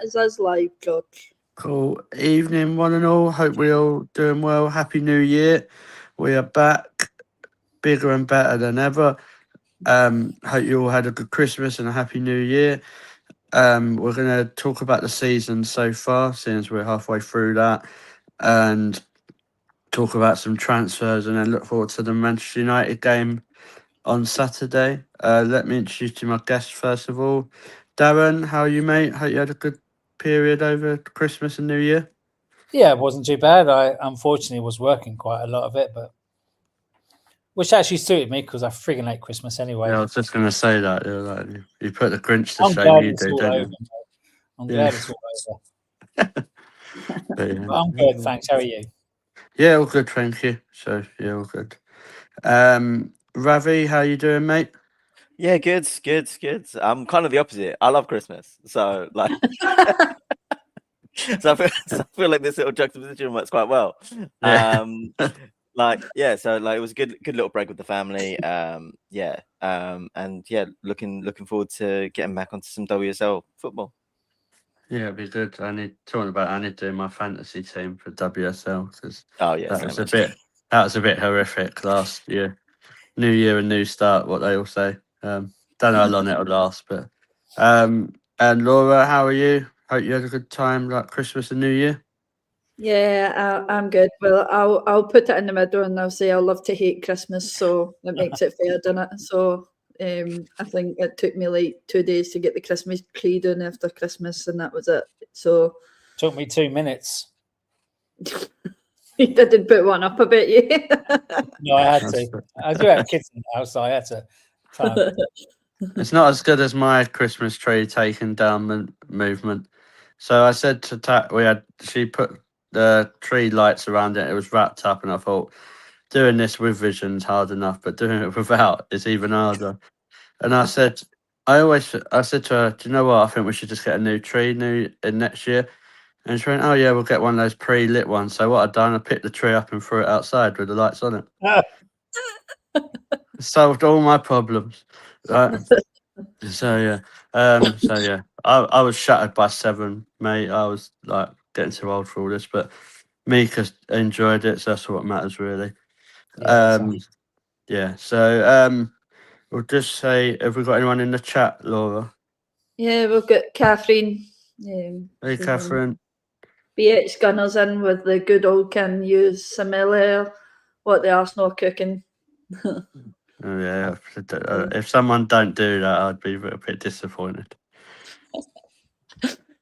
is us live, George. Cool evening, one and all. Hope we're all doing well. Happy New Year. We are back, bigger and better than ever. Hope you all had a good Christmas and a Happy New Year. We're going to talk about the season so far, since we're halfway through that, and talk about some transfers, and then look forward to the Manchester United game on Saturday. Let me introduce you my guests first of all. Darren, how are you, mate? Hope you had a good period over Christmas and New Year. Yeah, it wasn't too bad. I unfortunately was working quite a lot of it, but which actually suited me because I friggin' hate Christmas anyway. Yeah, I was just going to say that. You put the Grinch to I'm shame, glad you it's do, all don't over. you? Mate. I'm Yeah. glad it's all over. But, yeah. But I'm good, thanks. How are you? Yeah, all good, thank you. So, yeah, all good. Ravi, how you doing, mate? Yeah, good. I'm kind of the opposite. I love Christmas, so like, so I feel like this little juxtaposition works quite well. Yeah. So it was a good little break with the family. And looking forward to getting back onto some WSL football. Yeah, it'd be good. I need doing my fantasy team for WSL because that was a bit horrific last year. New year and new start, what they all say. Don't know how long it'll last, but and Laura, how are you? Hope you had a good time, like Christmas and New Year. Yeah, I'm good. Well, I'll put it in the middle and I'll say I love to hate Christmas, so it makes it fair, doesn't it? So I think it took me like 2 days to get the Christmas tree done after Christmas, and that was it. So took me 2 minutes. You didn't put one up, I bet you. No, I had to. I do have kids in the house, so I had to. It's not as good as my Christmas tree taking down movement. So I said to she put the tree lights around it. It was wrapped up, and I thought doing this with vision's hard enough, but doing it without is even harder. And I said to her, do you know what? I think we should just get a new tree next year. And she went, oh yeah, we'll get one of those pre-lit ones. So what I'd done, I picked the tree up and threw it outside with the lights on it. Solved all my problems. Right. So yeah. I was shattered by 7, mate. I was like getting too old for all this, but Mika enjoyed it, so that's what matters really. So we'll just say, have we got anyone in the chat, Laura? Yeah, we've got Catherine. Hey, Catherine. BH Gunners in with the good old can use similar what the Arsenal are cooking. Oh yeah, if someone don't do that, I'd be a bit disappointed.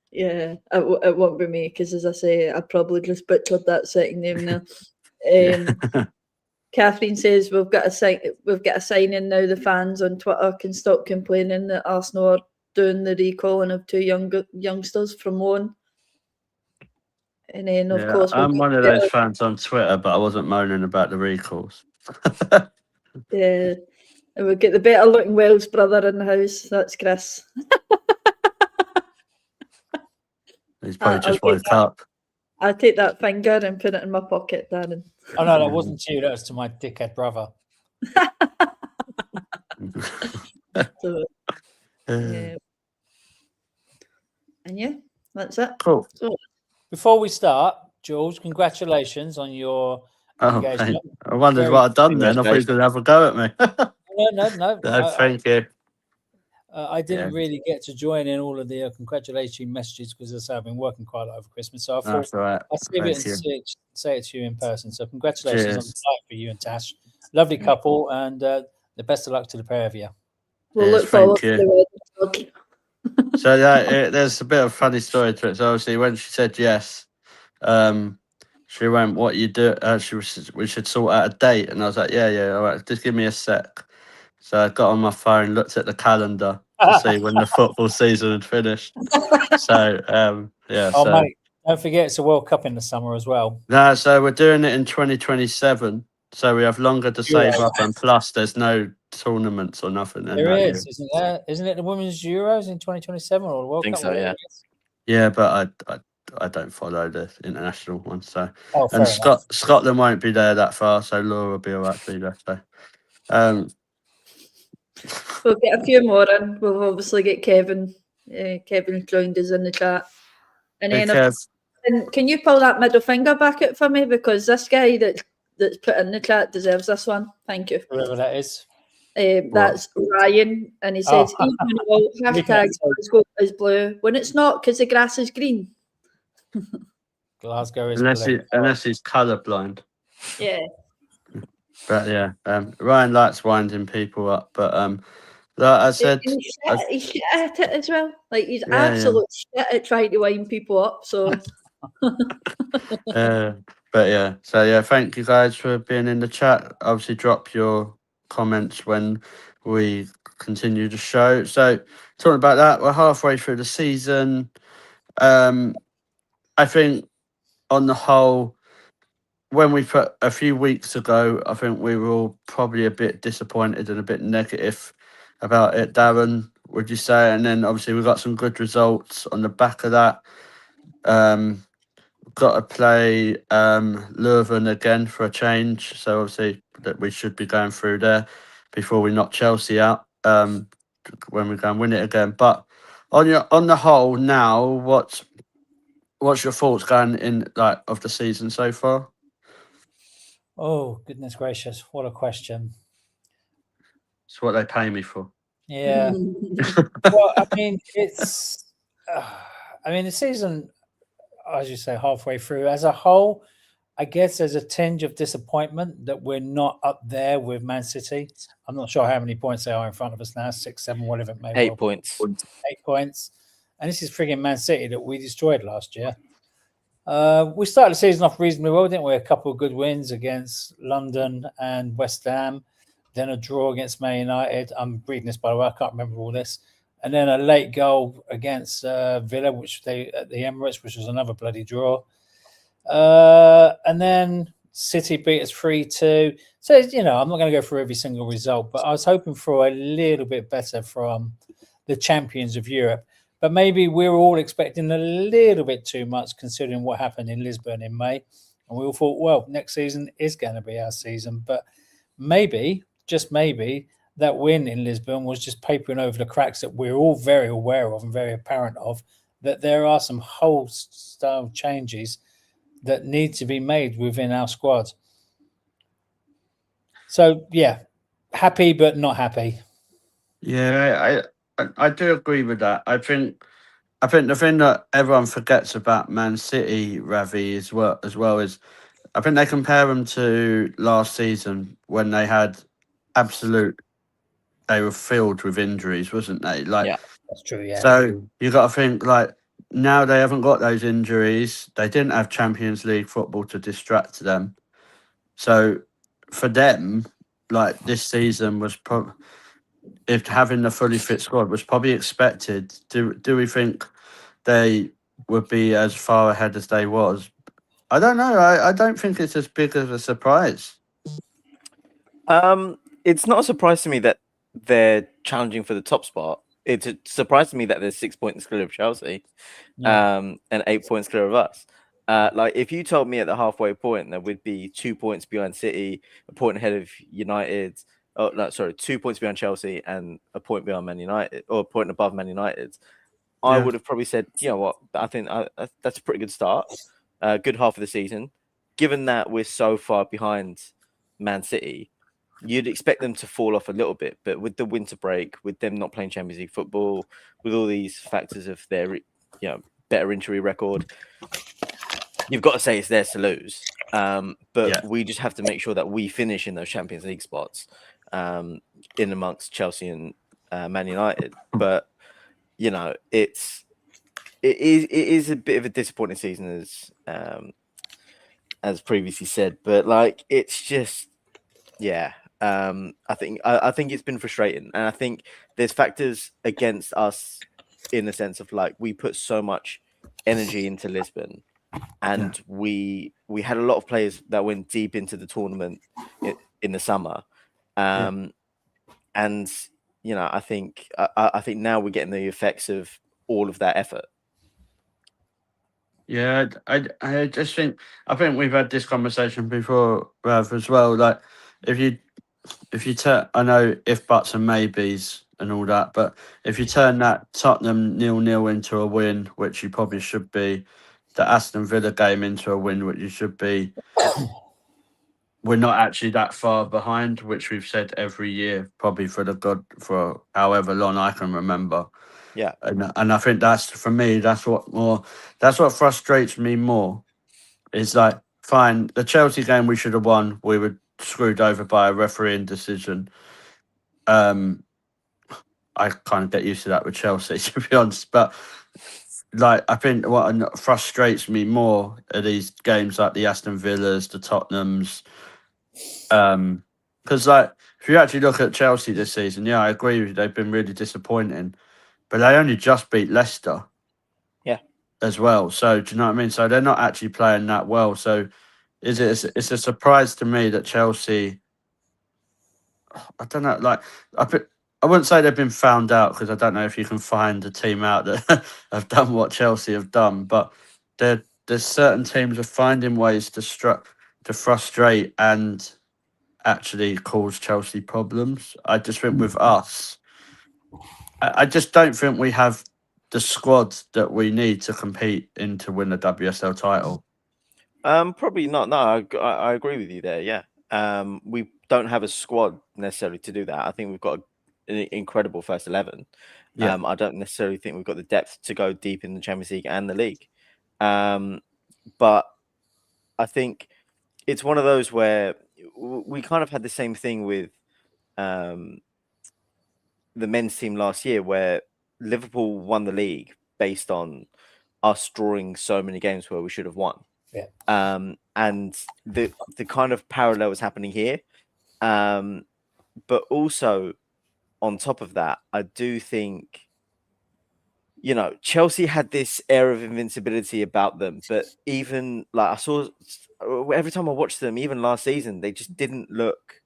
Yeah, it won't be me because, as I say, I probably just butchered that second name there. Catherine says we've got a sign in now. The fans on Twitter can stop complaining that Arsenal are doing the recalling of 2 youngsters from one. And then, of course, I'm one of those fans on Twitter, but I wasn't moaning about the recalls. Yeah, and we'll get the better looking Welsh brother in the house. That's Chris. He's probably just woke up. I'll take that finger and put it in my pocket, Darren. Oh no, that wasn't you. That was to my dickhead brother. So, yeah. And yeah, that's it. Cool. So, before we start, Jules, congratulations on your engagement. I wondered what I'd done then. I thought he was going to have a go at me. No. Thank you. I didn't really get to join in all of the congratulatory messages because, as I say, I've been working quite a lot over Christmas. So I thought I'd save it and say it to you in person. So congratulations on the night for you and Tash. Lovely couple, and the best of luck to the pair of you. We'll look forward to the wedding. So there's a bit of a funny story to it. So obviously when she said yes, she went, what you do? We should sort out a date. And I was like, yeah, all right, just give me a sec. So I got on my phone, looked at the calendar to see when the football season had finished. So, mate, don't forget it's a World Cup in the summer as well. No, so we're doing it in 2027. So we have longer to save up, and plus there's no tournaments or nothing. There is, isn't there? Isn't it the Women's Euros in 2027 or the World Cup? I think so, yeah. Yeah, but I don't follow the international one. So and Scotland won't be there that far, so Laura will be all right to be there. So we'll get a few more in. We'll obviously get Kevin. Kevin joined us in the chat. And then can you pull that middle finger back out for me? Because this guy that's put in the chat deserves this one. Thank you. Whoever that is. That's Ryan, and he says, hashtag Glasgow is blue when it's not because the grass is green. Glasgow is blue. Unless he's colourblind. Yeah. But yeah, Ryan likes winding people up. But like I said, he's shit at it as well. Like he's absolute shit at trying to wind people up. So. But yeah, so yeah, thank you guys for being in the chat. Obviously, drop your comments when we continue the show. So talking about that, we're halfway through the season. I think on the whole, when we put a few weeks ago, I think we were all probably a bit disappointed and a bit negative about it. Darren, would you say? And then obviously we got some good results on the back of that. Got to play Leuven again for a change, so obviously that we should be going through there before we knock Chelsea out when we go and win it again. But on the whole, now what's your thoughts going in of the season so far? Oh goodness gracious, what a question! It's what they pay me for. Yeah. Well, I mean, it's. The season, as you say, halfway through. As a whole, I guess there's a tinge of disappointment that we're not up there with Man City. I'm not sure how many points they are in front of us now, 6, 7, whatever it may be. 8 points. 8 points. And this is frigging Man City that we destroyed last year. We started the season off reasonably well, didn't we? A couple of good wins against London and West Ham, then a draw against Man United. I'm reading this, by the way, I can't remember all this. And then a late goal against Villa, which at the Emirates, which was another bloody draw. And then City beat us 3-2. So, I'm not going to go through every single result, but I was hoping for a little bit better from the champions of Europe. But maybe we're all expecting a little bit too much considering what happened in Lisbon in May. And we all thought, well, next season is going to be our season. But maybe, just maybe, that win in Lisbon was just papering over the cracks that we're all very aware of and very apparent of, that there are some whole style changes that need to be made within our squad. So, yeah, happy but not happy. Yeah, I do agree with that. I think the thing that everyone forgets about Man City, Ravi, as well is I think they compare them to last season when they had they were filled with injuries, wasn't they? Yeah, that's true. Yeah. So you got to think now they haven't got those injuries. They didn't have Champions League football to distract them. So for them, this season was probably, if having the fully fit squad was probably expected. Do we think they would be as far ahead as they was? I don't know. I don't think it's as big of a surprise. It's not a surprise to me that they're challenging for the top spot. It's a surprise to me that they're 6 points clear of Chelsea, and 8 points clear of us. If you told me at the halfway point that we'd be 2 points behind City, a point ahead of United. 2 points behind Chelsea and a point behind Man United, or a point above Man United, I would have probably said, you know what, I think that's a pretty good start, good half of the season. Given that we're so far behind Man City, you'd expect them to fall off a little bit, but with the winter break, with them not playing Champions League football, with all these factors of their better injury record, you've got to say it's theirs to lose. But we just have to make sure that we finish in those Champions League spots, in amongst Chelsea and Man United. But it is a bit of a disappointing season as previously said. But it's just I think it's been frustrating, and I think there's factors against us in the sense of we put so much energy into Lisbon. And we had a lot of players that went deep into the tournament in the summer, and I think now we're getting the effects of all of that effort. Yeah, I just think we've had this conversation before, Rav, as well. If you I know if buts and maybes and all that. But if you turn that Tottenham 0-0 into a win, which you probably should be, the Aston Villa game into a win, which you should be, we're not actually that far behind, which we've said every year, probably for however long I can remember. Yeah. And I think that's, for me, that's what frustrates me more. Is like, fine, the Chelsea game we should have won. We were screwed over by a refereeing decision. I kind of get used to that with Chelsea, to be honest. But like, I think what frustrates me more are these games like the Aston Villas, the Tottenhams. Because like, if you actually look at Chelsea this season, yeah, I agree with you, they've been really disappointing, but they only just beat Leicester. Yeah. As well. So do you know what I mean? So they're not actually playing that well. So it's a surprise to me that Chelsea, I don't know, like I wouldn't say they've been found out, because I don't know if you can find a team out that have done what Chelsea have done, but there's certain teams are finding ways to frustrate and actually cause Chelsea problems. I just think with us, I just don't think we have the squad that we need to compete in to win the WSL title. Probably not. No, I agree with you there. Yeah. We don't have a squad necessarily to do that. I think we've got an incredible first 11. Yeah. I don't necessarily think we've got the depth to go deep in the Champions League and the league. But I think it's one of those where we kind of had the same thing with the men's team last year, where Liverpool won the league based on us drawing so many games where we should have won. Yeah. And the kind of parallel was happening here. But also on top of that, I do think, you know, Chelsea had this air of invincibility about them, but even like I saw every time I watched them, even last season, they just didn't look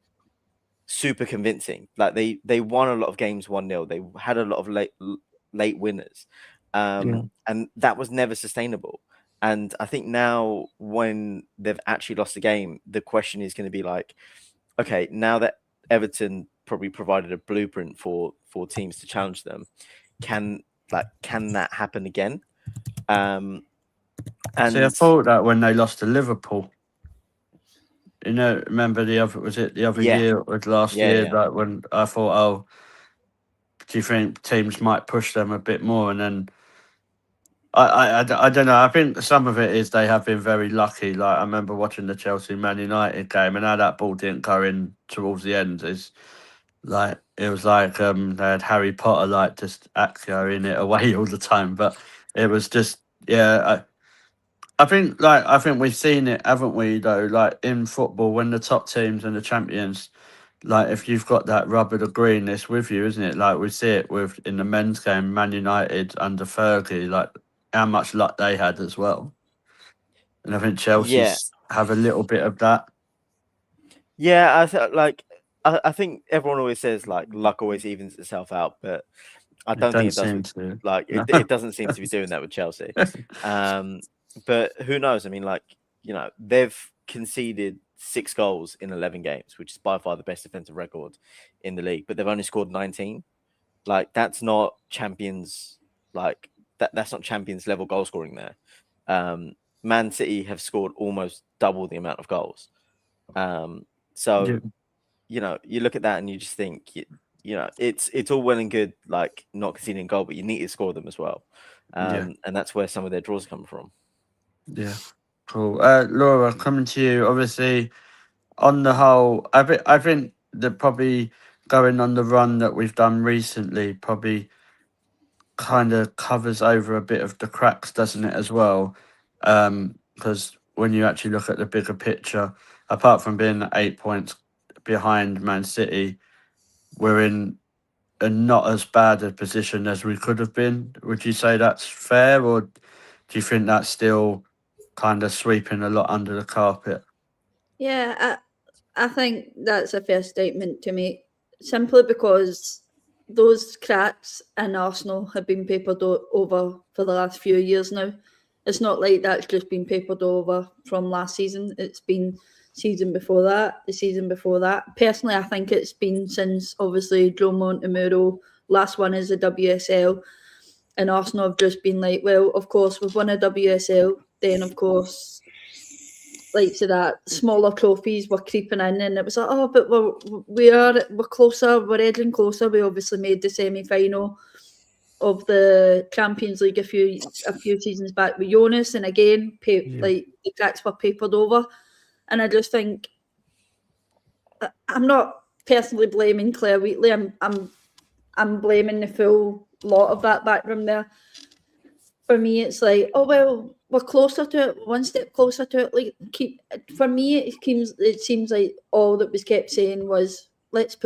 super convincing. Like they won a lot of games 1-0. They had a lot of late winners. And that was never sustainable. And I think now when they've actually lost the game, the question is going to be like, okay, now that Everton probably provided a blueprint for teams to challenge them, can that happen again? And see, I thought that when they lost to Liverpool, you know, remember the other year or last year, like when I thought, oh, do you think teams might push them a bit more? And then I don't know. I think some of it is they have been very lucky. Like I remember watching the Chelsea Man United game, and how that ball didn't go in towards the end is like, it was like they had Harry Potter like just Accio in it away all the time. But it was just, yeah. I think we've seen it, haven't we? Though, like in football, when the top teams and the champions, like if you've got that rubber to green, it's with you, isn't it? Like we see it in the men's game, Man United under Fergie, like how much luck they had as well. And I think Chelsea have a little bit of that. Yeah, I think everyone always says like luck always evens itself out, but I don't think it does. Like it doesn't seem to be doing that with Chelsea. But who knows? I mean, like, you know, they've conceded 6 goals in 11 games, which is by far the best defensive record in the league, but they've only scored 19. Like that's not champions, like that's not champions level goal scoring there. Man City have scored almost double the amount of goals. So you know, you look at that and you just think, you know, it's all well and good, like not conceding a goal, but you need to score them as well. And that's where some of their draws come from. Yeah, cool. Laura, coming to you. Obviously, on the whole, I think that probably going on the run that we've done recently probably kind of covers over a bit of the cracks, doesn't it, as well? Because when you actually look at the bigger picture, apart from being 8 points behind Man City, we're in a not as bad a position as we could have been. Would you say that's fair, or do you think that's still kind of sweeping a lot under the carpet? Yeah, I think that's a fair statement to make, simply because those cracks in Arsenal have been papered over for the last few years now. It's not like that's just been papered over from last season. It's been season before that, the season before that. Personally, I think it's been since, obviously, Joe Montemuro last one is the WSL, and Arsenal have just been like, well, of course we've won a WSL, then of course, like to that, smaller trophies were creeping in, and it was like, oh, but we're closer, we're edging closer. We obviously made the semi-final of the Champions League a few seasons back with Jonas, and again, like the cracks were papered over. And I just think, I'm not personally blaming Claire Wheatley. I'm blaming the full lot of that backroom there. For me, it's like, oh well, we're closer to it, one step closer to it. Like, for me, it seems like all that was kept saying was, let's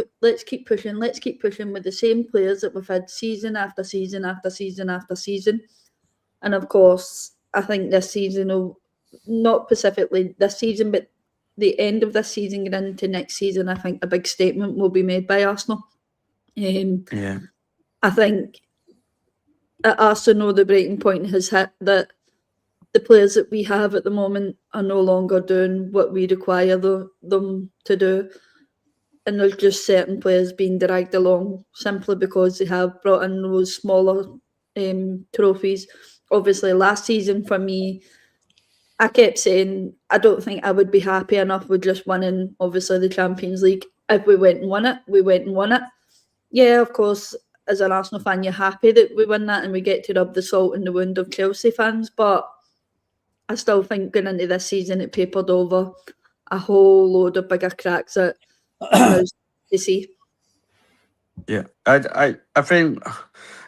keep pushing with the same players that we've had season after season after season after season. And of course, I think this season will, not specifically this season, but the end of this season and into next season, I think a big statement will be made by Arsenal. I think at Arsenal, the breaking point has hit that the players that we have at the moment are no longer doing what we require them to do. And there's just certain players being dragged along simply because they have brought in those smaller trophies. Obviously, last season for me, I kept saying I don't think I would be happy enough with just winning, obviously, the Champions League. If we went and won it, we went and won it. Yeah, of course, as an Arsenal fan, you're happy that we win that and we get to rub the salt in the wound of Chelsea fans. But I still think going into this season, it papered over a whole load of bigger cracks that to see. Yeah, I think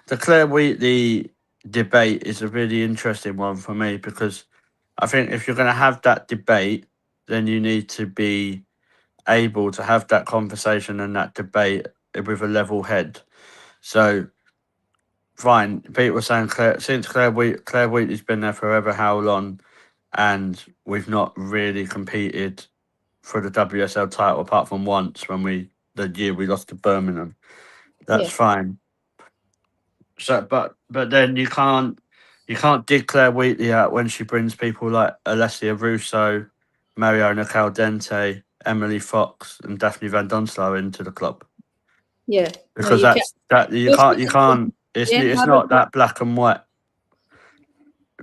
the Claire Wheatley debate is a really interesting one for me, because I think if you're going to have that debate, then you need to be able to have that conversation and that debate with a level head. So, fine, people were saying Claire Wheatley's been there forever, how long, and we've not really competed for the WSL title apart from once when the year we lost to Birmingham. That's fine. So, but then you can't dig Claire Wheatley out when she brings people like Alessia Russo, Mariona Caldente, Emily Fox, and Daphne Van Donselaar into the club. Yeah, because you can't. It's not that black and white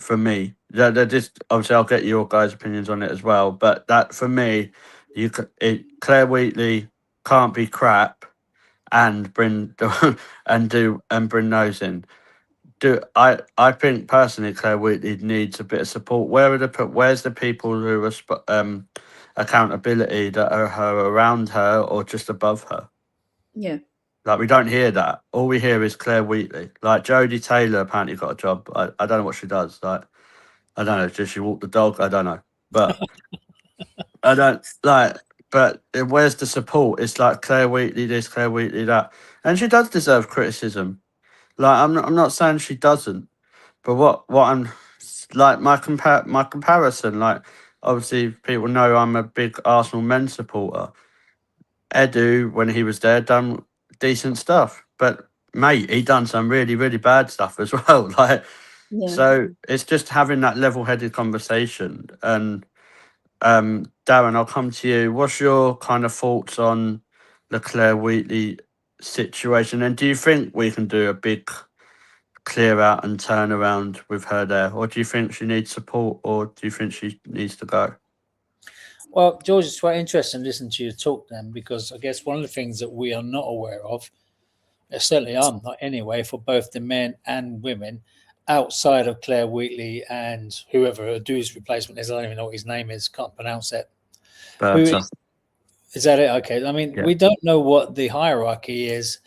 for me. They're just, obviously I'll get your guys' opinions on it as well, but that for me, Claire Wheatley can't be crap and bring bring those in. I think personally Claire Wheatley needs a bit of support. Where's the people who are accountability that are around her or just above her? Yeah. Like, we don't hear that. All we hear is Claire Wheatley. Like, Jodie Taylor apparently got a job. I don't know what she does. Like, I don't know. Does she walk the dog? I don't know. But I don't like. But where's the support? It's like Claire Wheatley this, Claire Wheatley that, and she does deserve criticism. Like, I'm not saying she doesn't, but what I'm like my comparison. Like, obviously people know I'm a big Arsenal men's supporter. Edu, when he was there, done decent stuff, but mate, he done some really, really bad stuff as well. Like, so it's just having that level-headed conversation. And Darren, I'll come to you. What's your kind of thoughts on the Claire Wheatley situation? And do you think we can do a big clear out and turn around with her there, or do you think she needs support, or do you think she needs to go? Well, George, it's quite interesting listening to you talk then, because I guess one of the things that we are not aware of, certainly I'm not anyway, for both the men and women, outside of Claire Wheatley and whoever Adu's replacement is, I don't even know what his name is, can't pronounce it. Is that it? Okay. I mean, we don't know what the hierarchy is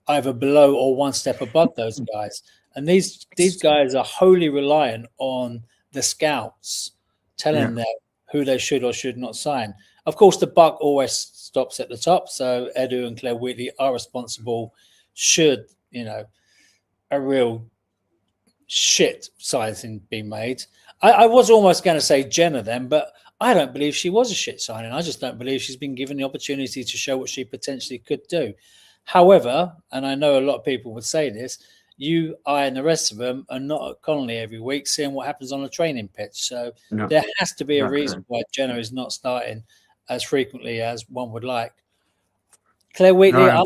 either below or one step above those guys. And these guys are wholly reliant on the scouts telling them who they should or should not sign. Of course, the buck always stops at the top. So Edu and Claire Wheatley are responsible should, a real shit signing be made. I was almost going to say Jenna then, but I don't believe she was a shit signing. I just don't believe she's been given the opportunity to show what she potentially could do. However, and I know a lot of people would say this, you, I, and the rest of them are not at Connolly every week seeing what happens on a training pitch. So there has to be a reason why Jenna is not starting as frequently as one would like. Claire Wheatley, No,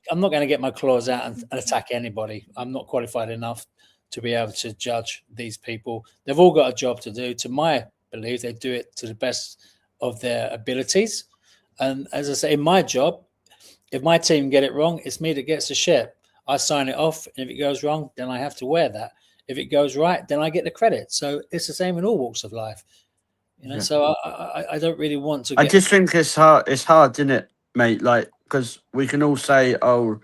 I'm not going to get my claws out and attack anybody. I'm not qualified enough to be able to judge these people. They've all got a job to do. To my belief, they do it to the best of their abilities. And as I say, in my job, if my team get it wrong, it's me that gets the shit. I sign it off, and if it goes wrong, then I have to wear that. If it goes right, then I get the credit. So it's the same in all walks of life. So I don't really want to. I just think it's hard. It's hard, isn't it, mate? Like, because we can all say, "Oh,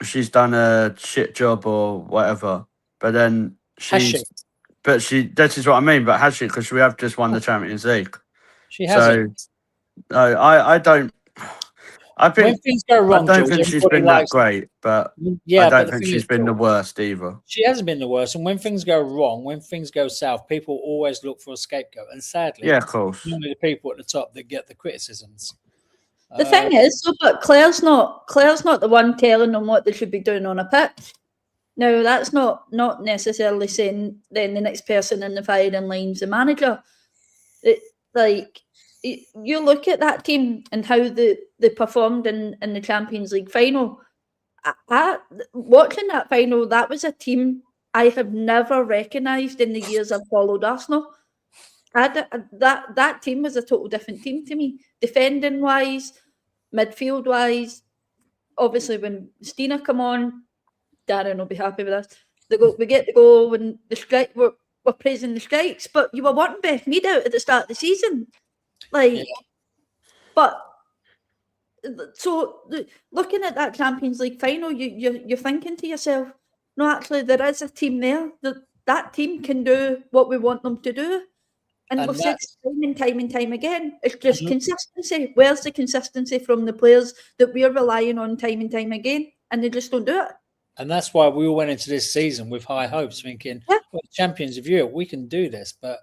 she's done a shit job" or whatever, but then this is what I mean. But has she? Because we have just won the Champions League. She hasn't. So, I don't. I think when things go wrong, I don't think she's been that great, but I don't think she's been the worst either. She hasn't been the worst. And when things go wrong, when things go south, people always look for a scapegoat. And sadly, yeah, of course, normally the people at the top that get the criticisms. The thing is, but Claire's not the one telling them what they should be doing on a pitch. No, that's not necessarily saying then the next person in the firing line's the manager. You look at that team and how they performed in the Champions League final. Watching that final, that was a team I have never recognised in the years I've followed Arsenal. That team was a total different team to me. Defending wise, midfield wise, obviously when Stina come on, Darren will be happy with us. We get the goal when the strike. We're praising the strikes, but you were wanting Beth Mead out at the start of the season, But so looking at that Champions League final, you're thinking to yourself, no, actually there is a team there. That team can do what we want them to do. And we've said time and time again, it's just consistency. Where's the consistency from the players that we're relying on time and time again? And they just don't do it. And that's why we all went into this season with high hopes, thinking, well, champions of Europe, we can do this. But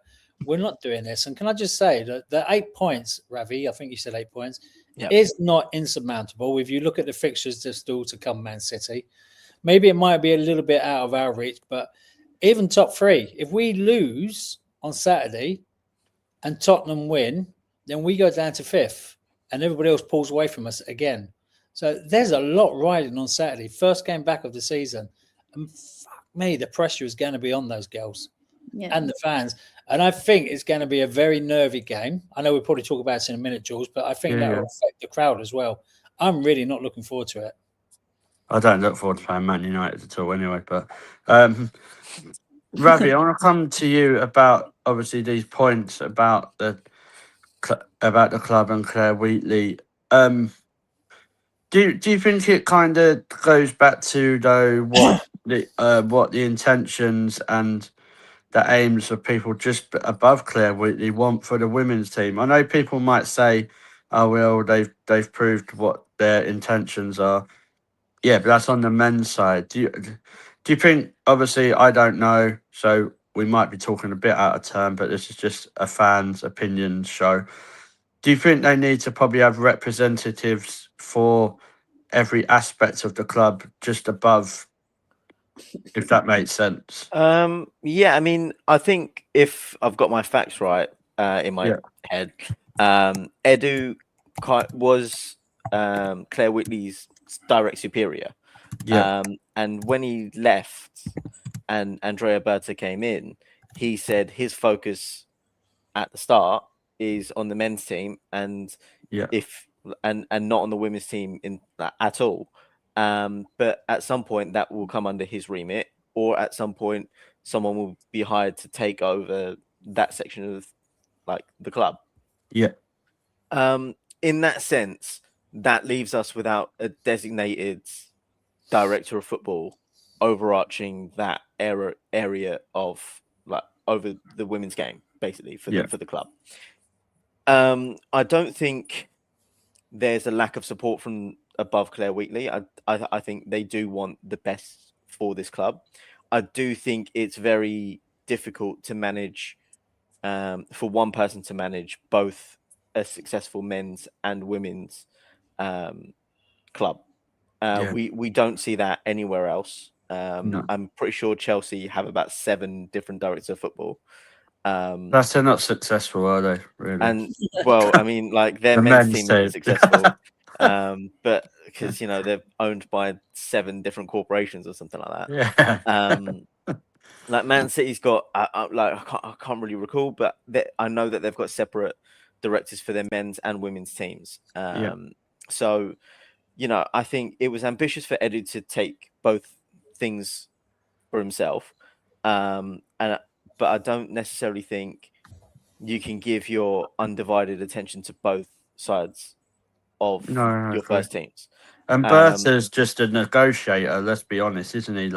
we're not doing this. And can I just say that the 8 points, Ravi, I think you said 8 points, is not insurmountable. If you look at the fixtures that's still to come, Man City, maybe it might be a little bit out of our reach, but even top 3, if we lose on Saturday and Tottenham win, then we go down to 5th and everybody else pulls away from us again. So there's a lot riding on Saturday, first game back of the season. And fuck me, the pressure is going to be on those girls and the fans. And I think it's going to be a very nervy game. I know we'll probably talk about it in a minute, Jules, but I think that will affect the crowd as well. I'm really not looking forward to it. I don't look forward to playing Man United at all anyway. But Ravi, I want to come to you about obviously these points about the club and Claire Wheatley. Do you think it kind of goes back to though what the intentions and the aims of people just above Claire Wheatley want for the women's team? I know people might say, "Oh well, they've proved what their intentions are." Yeah, but that's on the men's side. Do you think? Obviously, I don't know, so we might be talking a bit out of turn, but this is just a fan's opinion show. Do you think they need to probably have representatives for every aspect of the club just above, if that makes sense? Yeah, I mean, I think if I've got my facts right in my head, Edu was Claire Wheatley's direct superior. And when he left and Andrea Berta came in, he said his focus at the start is on the men's team and not on the women's team at all. But at some point that will come under his remit, or at some point someone will be hired to take over that section of like the club. In that sense, that leaves us without a designated director of football overarching that area of like over the women's game, basically for the club. I don't think there's a lack of support from above Claire Wheatley. I think they do want the best for this club. I do think it's very difficult to manage for one person to manage both a successful men's and women's club. We don't see that anywhere else. No. I'm pretty sure Chelsea have about 7 different directors of football. That's they're not successful, are they? Really? And well, I mean, like their men's team is successful, but because they're owned by 7 different corporations or something like that. Yeah. Like Man City's got I can't really recall, but I know that they've got separate directors for their men's and women's teams. So I think it was ambitious for Eddie to take both things for himself, but I don't necessarily think you can give your undivided attention to both sides of your first teams. And Bertha's just a negotiator. Let's be honest, isn't he?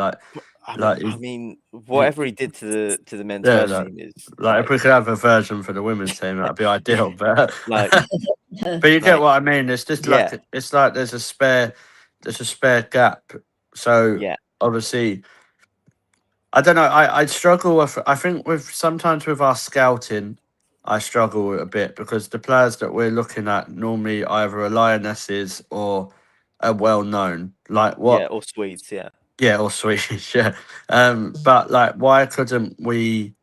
I mean, whatever he did to the men's first team is if we could have a version for the women's team, that'd be ideal. But but you get what I mean. It's just it's like there's a spare gap. So obviously, I don't know. I struggle with. I think sometimes with our scouting, I struggle a bit because the players that we're looking at normally either are lionesses or are well known. or Swedes, or Swedish, but why couldn't we,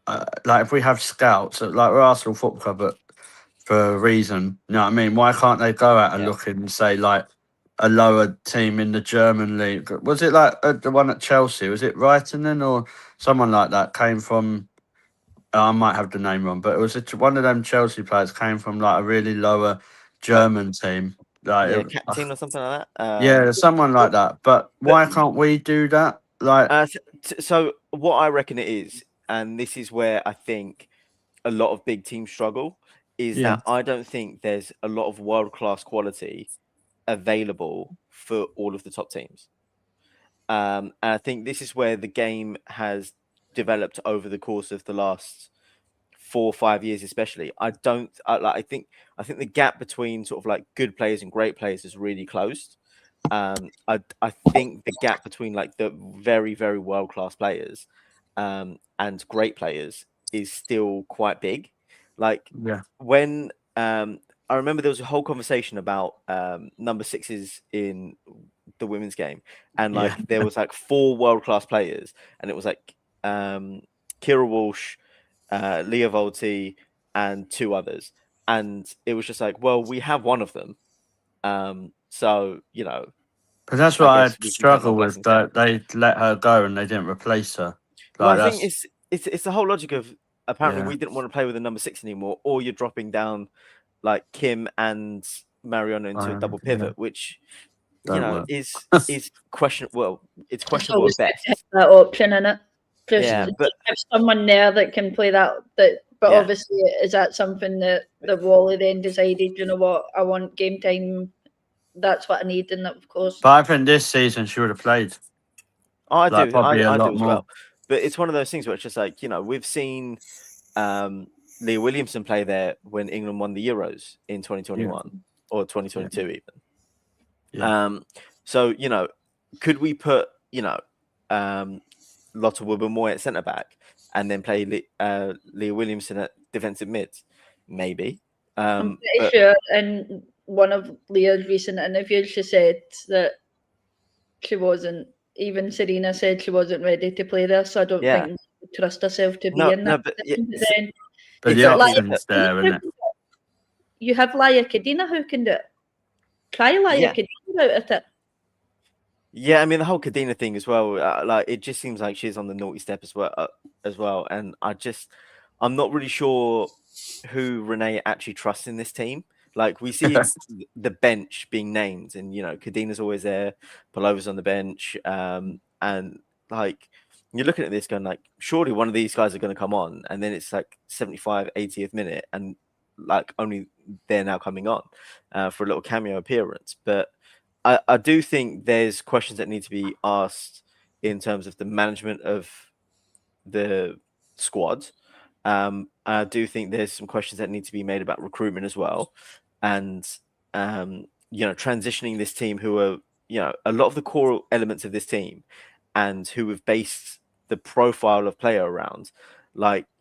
if we have scouts, we're Arsenal Football Club, but for a reason, you know what I mean? Why can't they go out and look and say a lower team in the German league? Was it the one at Chelsea? Was it Reitinen or someone like that came from? I might have the name wrong, but it was one of them Chelsea players came from a really lower German team. Captain or something like that. Someone like that. But why can't we do that? So what I reckon it is, and this is where I think a lot of big teams struggle, is that I don't think there's a lot of world-class quality available for all of the top teams. And I think this is where the game has developed over the course of the last 4 or 5 years, especially. I think the gap between sort of good players and great players is really closed. I think the gap between the very, very world-class players and great players is still quite big. When I remember there was a whole conversation about number 6s in the women's game, and there was 4 world-class players, and it was Kira Walsh, Leah Volti, and 2 others, and it was just well, we have one of them, so But that's what I struggle with. That they let her go and they didn't replace her. I think it's the whole logic of apparently we didn't want to play with a number 6 anymore, or you're dropping down Kim and Mariano into a double pivot, which is questionable. Well, it's questionable at best. That option in it. But have someone there that can play that. But obviously, is that something that Wally then decided? You know what? I want game time. That's what I need, and of course. But I think this season she would have played. I do. Probably a lot do as more. well. But it's one of those things where it's just we've seen Leah Williamson play there when England won the Euros in 2021 or 2022 even. Yeah. So could we put Lotte Wubben-Moy at centre back and then play Leah Williamson at defensive mids? Maybe. I'm pretty sure in one of Leah's recent interviews, she said that she wasn't. Even Serena said she wasn't ready to play there, so I don't think she would trust herself to be in that. But the option's there, isn't it? You have Laia Kadina who can do it. Try Laia Kadina out at it. Yeah, I mean the whole Kadina thing as well. It just seems like she's on the naughty step as well. And I'm not really sure who Renee actually trusts in this team. We see the bench being named, and Kadina's always there, Palova's on the bench, and you're looking at this going surely one of these guys are going to come on, and then it's 75, 80th minute, and only they're now coming on for a little cameo appearance. But I do think there's questions that need to be asked in terms of the management of the squad. I do think there's some questions that need to be made about recruitment as well. And, transitioning this team who are, a lot of the core elements of this team and who have based the profile of player around,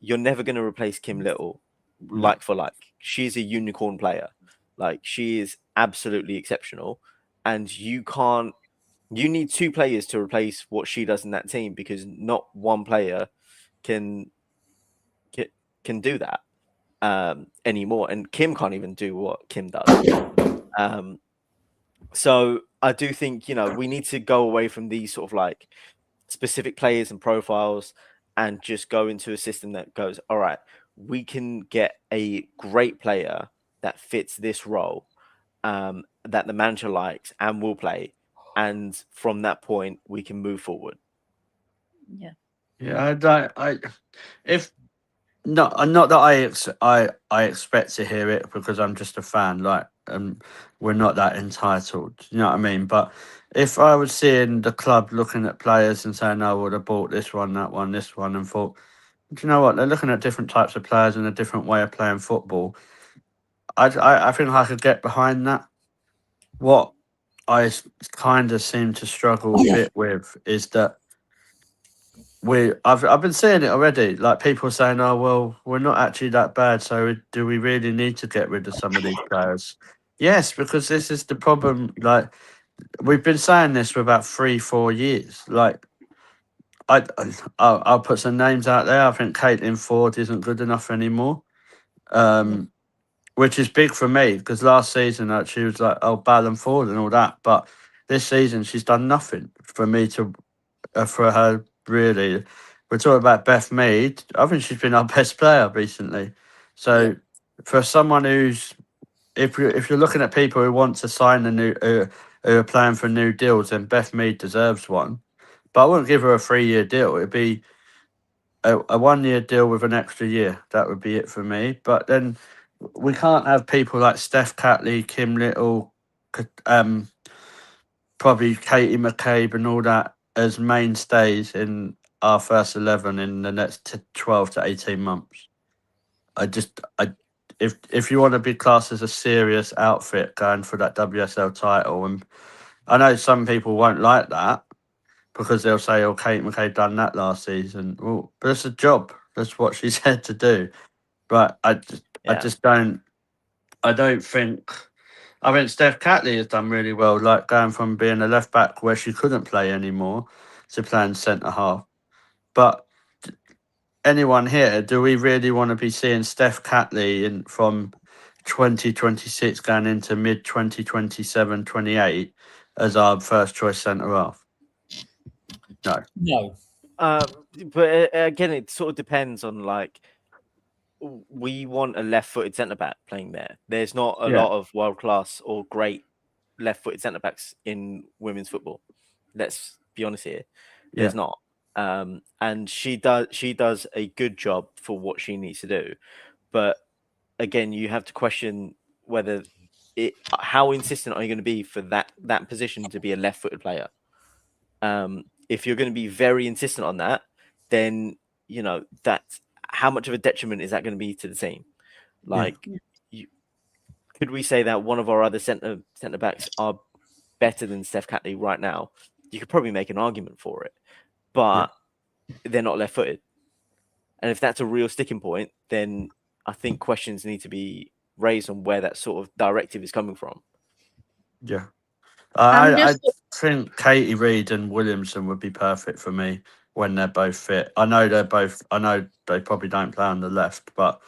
you're never going to replace Kim Little for like. She's a unicorn player. She is absolutely exceptional. And you need 2 players to replace what she does in that team, because not one player can do that anymore, and Kim can't even do what Kim does. So I do think, we need to go away from these sort of like specific players and profiles and just go into a system that goes, all right, we can get a great player that fits this role, that the manager likes and will play. And from that point, we can move forward. Yeah. Yeah, if not that I expect to hear it because I'm just a fan. Like, we're not that entitled. You know what I mean? But if I was seeing the club looking at players and saying, "I would have bought this one, that one, this one," and thought, "Do you know what? They're looking at different types of players and a different way of playing football." I think I could get behind that. What I kind of seem to struggle a bit with is that I've been seeing it already. Like, people saying, "Oh well, we're not actually that bad. So do we really need to get rid of some of these players?" Yes, because this is the problem. Like, we've been saying this for about 3-4 years. Like, I'll put some names out there. I think Caitlin Ford isn't good enough anymore. Which is big for me because last season she was like, "Oh, Ballon Ford" and all that, but this season she's done nothing for me to for her, really. We're talking about Beth Mead. I think she's been our best player recently. So for someone who's, if you're looking at people who want to sign who are playing for new deals, then Beth Mead deserves one. But I wouldn't give her a 3-year deal. It'd be a 1-year deal with an extra year. That would be it for me. But then we can't have people like Steph Catley, Kim Little, probably Katie McCabe and all that as mainstays in our first 11 in the next 12 to 18 months. If you want to be classed as a serious outfit going for that WSL title, and I know some people won't like that because they'll say, "Oh, Kate McCabe done that last season." Well, but it's a job. That's what she's had to do. But I just don't. I don't think. I mean, Steph Catley has done really well, like going from being a left back where she couldn't play anymore to playing centre half. But anyone here, do we really want to be seeing Steph Catley from 2026 going into mid 2027, 28 as our first choice centre half? No. But again, it sort of depends on, like, we want a left-footed centre back playing there. There's not a lot of world-class or great left-footed centre backs in women's football. Let's be honest here. There's not. And she does a good job for what she needs to do. But again, you have to question whether how insistent are you going to be for that position to be a left-footed player? If you're going to be very insistent on that, then that's how much of a detriment is that going to be to the team? Like, could we say that one of our other centre backs are better than Steph Catley right now? You could probably make an argument for it, but they're not left-footed. And if that's a real sticking point, then I think questions need to be raised on where that sort of directive is coming from. Yeah. I think Katie Reid and Williamson would be perfect for me when they're both fit. I know they probably don't play on the left, but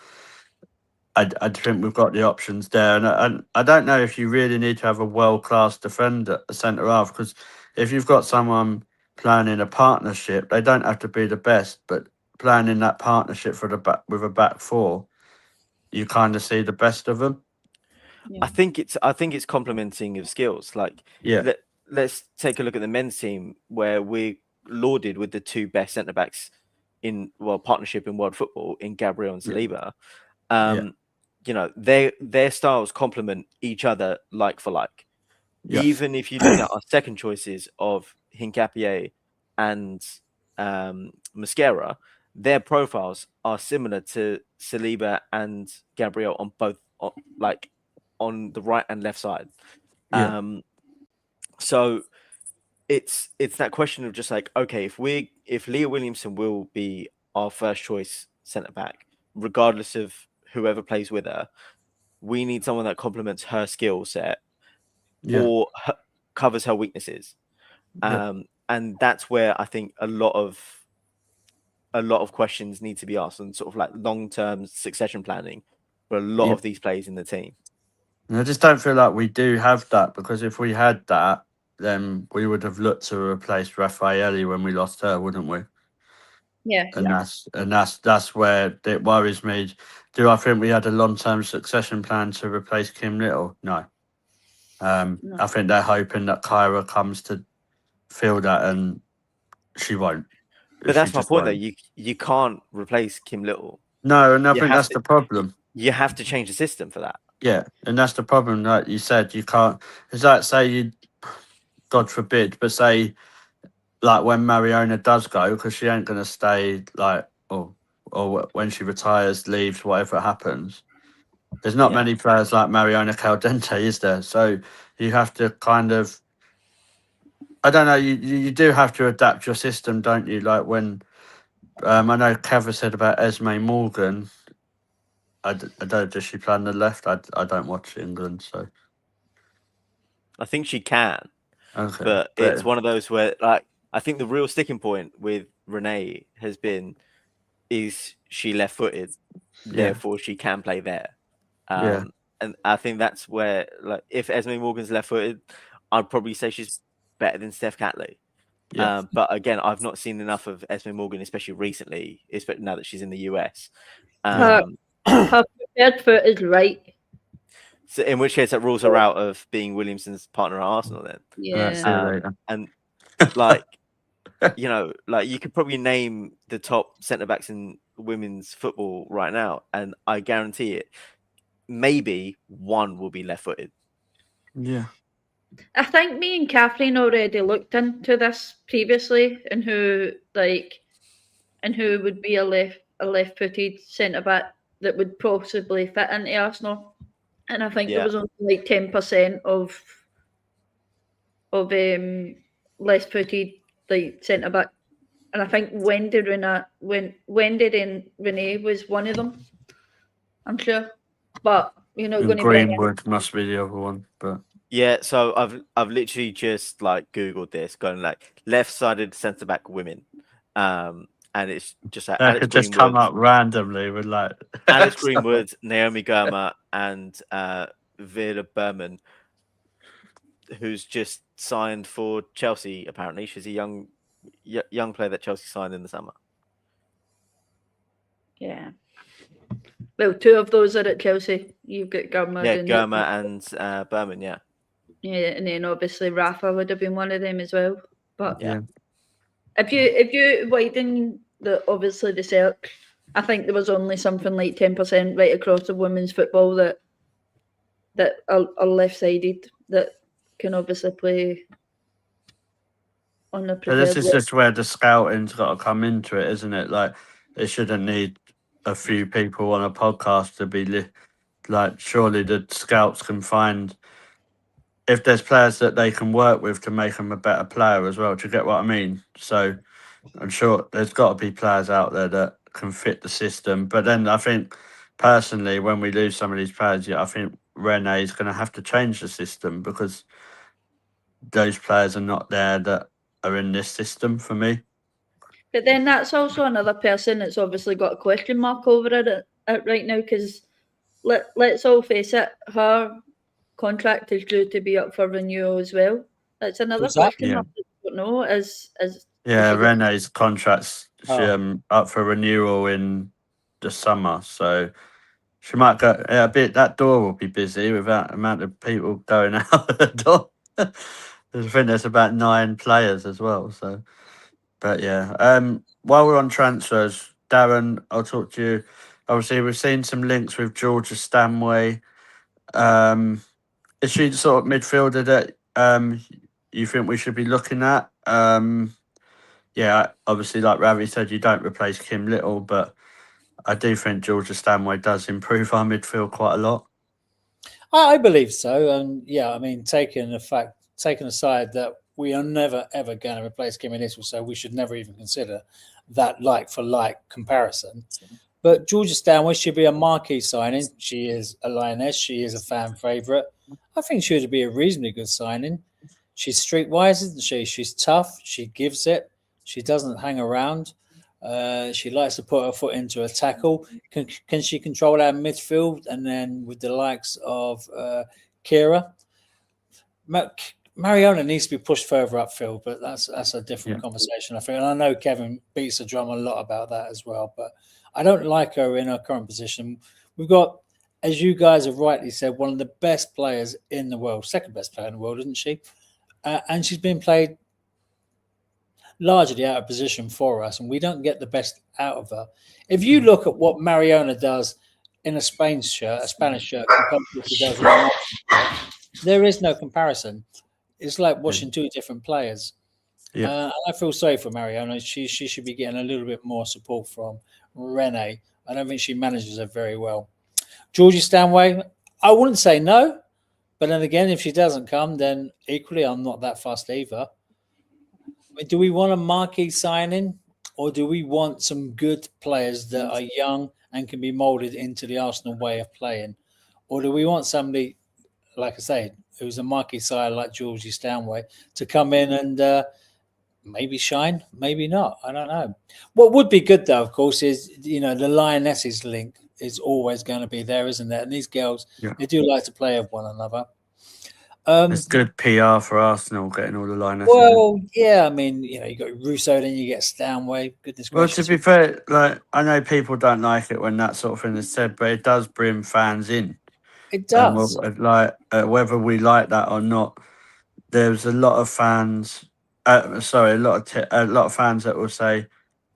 I think we've got the options there. And I don't know if you really need to have a world-class defender, a centre half, because if you've got someone playing in a partnership, they don't have to be the best, but playing in that partnership with a back four, you kind of see the best of them. I think it's complementing of skills. Like, let's take a look at the men's team where we're lauded with the two best centre backs in partnership in world football in Gabriel and Saliba. Their styles complement each other like for like. Even if you look at our second choices of Hincapié and Mosquera, their profiles are similar to Saliba and Gabriel on both, on the right and left side. So it's that question of just like, okay, if Leah Williamson will be our first choice centre back, regardless of whoever plays with her, we need someone that complements her skill set or covers her weaknesses. And that's where I think a lot of questions need to be asked, and sort of like long-term succession planning for a lot of these players in the team. And I just don't feel like we do have that, because if we had that, then we would have looked to replace Raffaele when we lost her, wouldn't we? Yeah. And that's where it worries me. Do I think we had a long-term succession plan to replace Kim Little? No. No. I think they're hoping that Kyra comes to fill that, and she won't. But that's my point, though. You can't replace Kim Little. No, and I think that's the problem. You have to change the system for that. Yeah, and that's the problem. Like you said, you can't. It's like, say you, God forbid, but say, like when Mariona does go, because she ain't gonna stay, like, or when she retires, leaves, whatever happens. There's not many players like Mariona Caldente, is there? So you have to kind of, I don't know, you do have to adapt your system, don't you? Like when, I know Keva said about Esme Morgan. I don't. Does she play on the left? I don't watch England, so I think she can. Okay, but it's one of those where, like, I think the real sticking point with Renee has been, is she left-footed, therefore she can play there. And I think that's where, like, if Esme Morgan's left-footed, I'd probably say she's better than Steph Catley. But again, I've not seen enough of Esme Morgan, especially recently, especially now that she's in the US. Her preferred foot is right. So in which case that rules her out of being Williamson's partner at Arsenal then. Yeah. And like, you know, like you could probably name the top centre-backs in women's football right now, and I guarantee it, maybe one will be left-footed. Yeah. I think me and Catherine already looked into this previously, and who would be a left-footed centre-back that would possibly fit into Arsenal. And I think there was only like 10% of left-footed like centre back, and I think Wendy and Renee was one of them. I'm sure, but you're not going to Greenwood must be the other one, but yeah. So I've literally just like Googled this, going like left-sided centre back women, and it's just like that could just come up randomly with like Alex Greenwood, Naomi Girma, and Vera Berman, who's just signed for Chelsea. Apparently, she's a young player that Chelsea signed in the summer. Yeah. Well, two of those are at Chelsea. You've got Girma. Yeah, Girma and Berman. Yeah. Yeah, and then obviously Rafa would have been one of them as well. But yeah, if you widen the search, I think there was only something like 10% right across the women's football that are left-sided, that can obviously play on the preferred. This is just where the scouting's got to come into it, isn't it? Like, they shouldn't need a few people on a podcast to be like, surely the scouts can find, if there's players that they can work with to make them a better player as well. Do you get what I mean? So I'm sure there's got to be players out there that can fit the system. But then I think, personally, when we lose some of these players, I think Renee is going to have to change the system, because those players are not there that are in this system for me. But then that's also another person that's obviously got a question mark over it right now, because let's all face it, her contract is due to be up for renewal as well. That's another question mark. I don't know. Renee's contract's up for renewal in the summer, so she might go a bit. That door will be busy with that amount of people going out the door. I think there's about 9 players as well. So, but yeah. While we're on transfers, Darren, I'll talk to you. Obviously, we've seen some links with Georgia Stanway. Is she the sort of midfielder that you think we should be looking at? Yeah, obviously, like Ravi said, you don't replace Kim Little, but I do think Georgia Stanway does improve our midfield quite a lot. I believe so. And yeah, I mean, taking aside that we are never, ever going to replace Kim Little, so we should never even consider that like-for-like comparison. But Georgia Stanway should be a marquee signing. She is a lioness. She is a fan favourite. I think she would be a reasonably good signing. She's streetwise, isn't she? She's tough. She gives it. She doesn't hang around. She likes to put her foot into a tackle. Can she control our midfield? And then with the likes of Kira, Mariona needs to be pushed further upfield, but that's a different conversation, I think. And I know Kevin beats the drum a lot about that as well, but I don't like her in her current position. We've got, as you guys have rightly said, one of the best players in the world, second best player in the world, isn't she? And she's been played largely out of position for us, and we don't get the best out of her. If you look at what Mariona does in a Spanish shirt, compared to what she does in a shirt, there is no comparison. It's like watching two different players. And I feel sorry for Mariona. She should be getting a little bit more support from Renee. I don't think she manages her very well. Georgie Stanway, I wouldn't say no, but then again, if she doesn't come, then equally I'm not that fussed either. Do we want a marquee signing, or do we want some good players that are young and can be moulded into the Arsenal way of playing? Or do we want somebody, like I say, who's a marquee side like Georgie Stanway, to come in and maybe shine, maybe not? I don't know. What would be good, though, of course, is, the Lionesses link is always going to be there, isn't it? And these girls, they do like to play with one another. It's good PR for Arsenal getting all the Lionesses. Well, yeah, I mean, you got Russo, then you get Stanway. Goodness gracious. Well, to be fair, like, I know people don't like it when that sort of thing is said, but it does bring fans in. It does. Whether we like that or not, there's a lot of fans. A lot of fans that will say,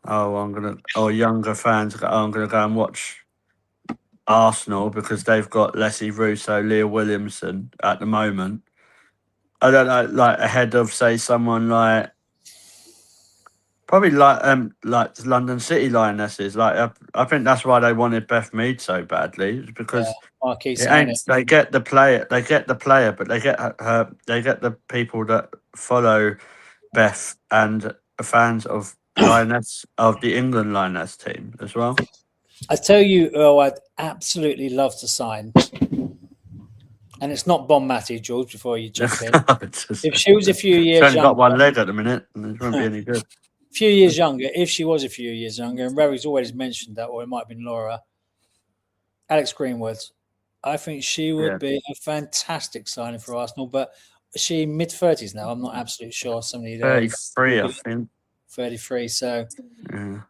or younger fans, I'm gonna go and watch Arsenal because they've got Leslie Russo, Leah Williamson at the moment. I don't know, like ahead of, say, someone like probably like London City Lionesses. Like I think that's why they wanted Beth Mead so badly, because they get the player, but they get her, they get the people that follow Beth and are fans of Lioness of the England Lioness team as well. I tell you, I'd absolutely love to sign, and it's not Bon Matty, George, before you jump in. If she was a few years younger, she's only got one leg at the minute, and it won't be any good. A few years younger, if she was a few years younger, and Rory's always mentioned that, or it might have been Laura, Alex Greenwood, I think she would be a fantastic signing for Arsenal, but is she mid-30s now? I'm not absolutely sure. Somebody there. 33, I think. 33, so... Yeah.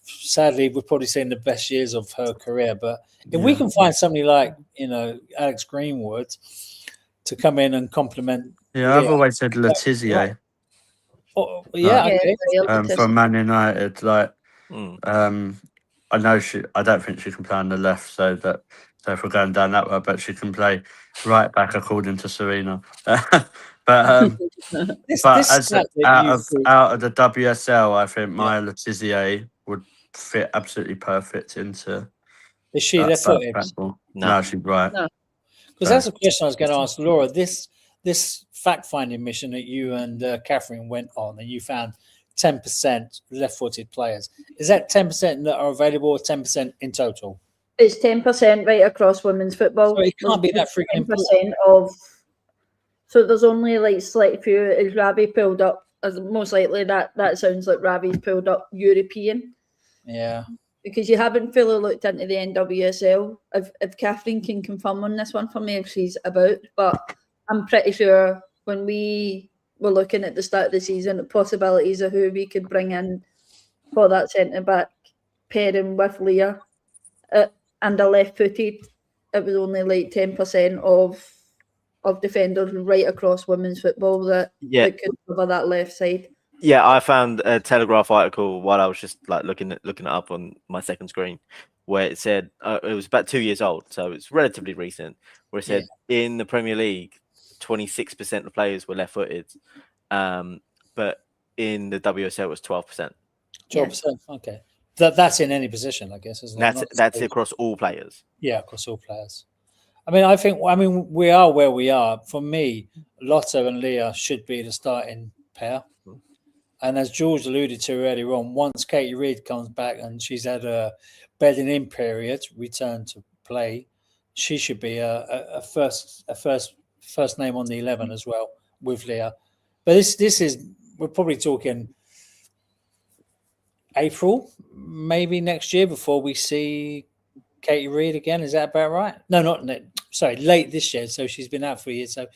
Sadly, we're probably seeing the best years of her career. But if we can find somebody like, Alex Greenwood to come in and complement. Yeah, I've always said Letizia. From Man United. I know I don't think she can play on the left, so if we're going down that way, but she can play right back according to Serena. But out of the WSL, I think Maya Letizia would fit absolutely perfect into. Is she left-footed? No, she's right. No, because that's a question I was going to ask Laura. This fact-finding mission that you and Catherine went on, and you found 10% left-footed players. Is that 10% that are available, or 10% in total? It's 10% right across women's football. So it can't be that freaking 10% of. So there's only like slight few. Is Ravi pulled up? As most likely that sounds like Ravi's pulled up European. Yeah. Because you haven't fully looked into the NWSL. If Catherine can confirm on this one for me, if she's about, but I'm pretty sure when we were looking at the start of the season, the possibilities of who we could bring in for that centre back pairing with Leah and a left-footed, it was only like 10% of defenders right across women's football that could cover that left side. Yeah, I found a Telegraph article while I was just like looking it up on my second screen, where it said it was about 2 years old, so it's relatively recent. Where it said in the Premier League, 26% of players were left-footed, but in the WSL it was 12%. 12%. Okay, that's in any position, I guess, isn't it? That's across all players. Yeah, across all players. I mean, we are where we are. For me, Lotto and Leah should be the starting pair. And as George alluded to earlier on, once Katie Reid comes back and she's had a bedding in period, return to play, she should be a first name on the 11 as well with Leah. But this is, we're probably talking April, maybe next year before we see Katie Reid again. Is that about right? No, late this year. So she's been out for a year. So